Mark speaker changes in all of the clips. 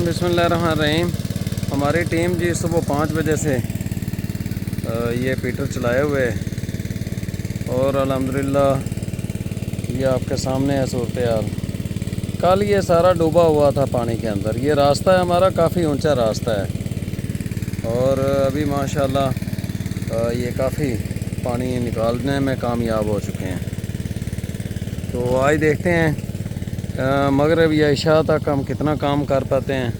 Speaker 1: बिस्मिल्लाहिर्रहमानिर्रहीम। हमारी टीम जी सुबह 5 बजे से ये पीटर चलाए हुए और अल्हम्दुलिल्लाह ये आपके सामने है सूरत हाल। कल ये सारा डूबा हुआ था पानी के अंदर। ये रास्ता है हमारा, काफ़ी ऊंचा रास्ता है और अभी माशाल्लाह ये काफ़ी पानी निकालने में कामयाब हो चुके हैं। तो आज देखते हैं मगरिब या इशा तक हम कितना काम कर पाते हैं।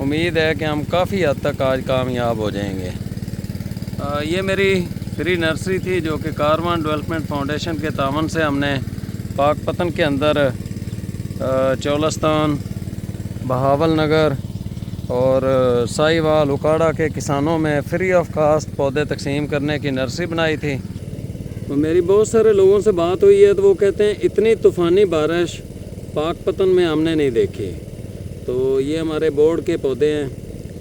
Speaker 1: उम्मीद है कि हम काफ़ी हद तक आज कामयाब हो जाएंगे। ये मेरी फ्री नर्सरी थी जो कि कारवान डेवलपमेंट फाउंडेशन के तावन से हमने पाकपतन के अंदर चौलस्तान, बहावल नगर और साहिवाल उकाड़ा के किसानों में फ्री ऑफ कास्ट पौधे तकसीम करने की नर्सरी बनाई थी। तो मेरी बहुत सारे लोगों से बात हुई है तो वो कहते हैं इतनी तूफ़ानी बारिश पाकपतन में हमने नहीं देखी। तो ये हमारे बोर्ड के पौधे हैं।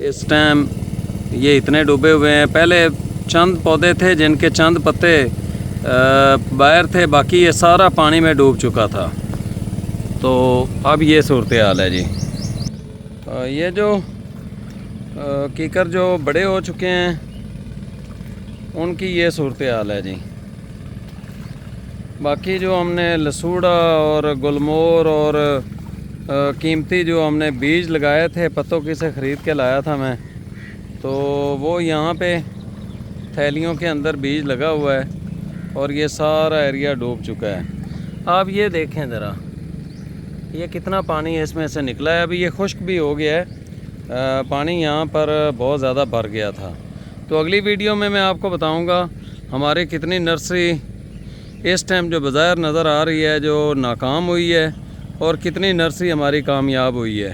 Speaker 1: इस टाइम ये इतने डूबे हुए हैं। पहले चंद पौधे थे जिनके चंद पत्ते बाहर थे, बाकी ये सारा पानी में डूब चुका था। तो अब ये सूरत हाल है जी। ये जो कीकर जो बड़े हो चुके हैं उनकी ये सूरत हाल है जी। बाकी जो हमने लसूड़ा और गुलमोर और कीमती जो हमने बीज लगाए थे पत्तों की से ख़रीद के लाया था मैं, तो वो यहाँ पे थैलियों के अंदर बीज लगा हुआ है और ये सारा एरिया डूब चुका है। आप ये देखें ज़रा, ये कितना पानी इसमें से निकला है। अभी ये खुश्क भी हो गया है, पानी यहाँ पर बहुत ज़्यादा भर गया था। तो अगली वीडियो में मैं आपको बताऊँगा हमारी कितनी नर्सरी इस टाइम जो बाज़ार नज़र आ रही है जो नाकाम हुई है और कितनी नर्सरी हमारी कामयाब हुई है।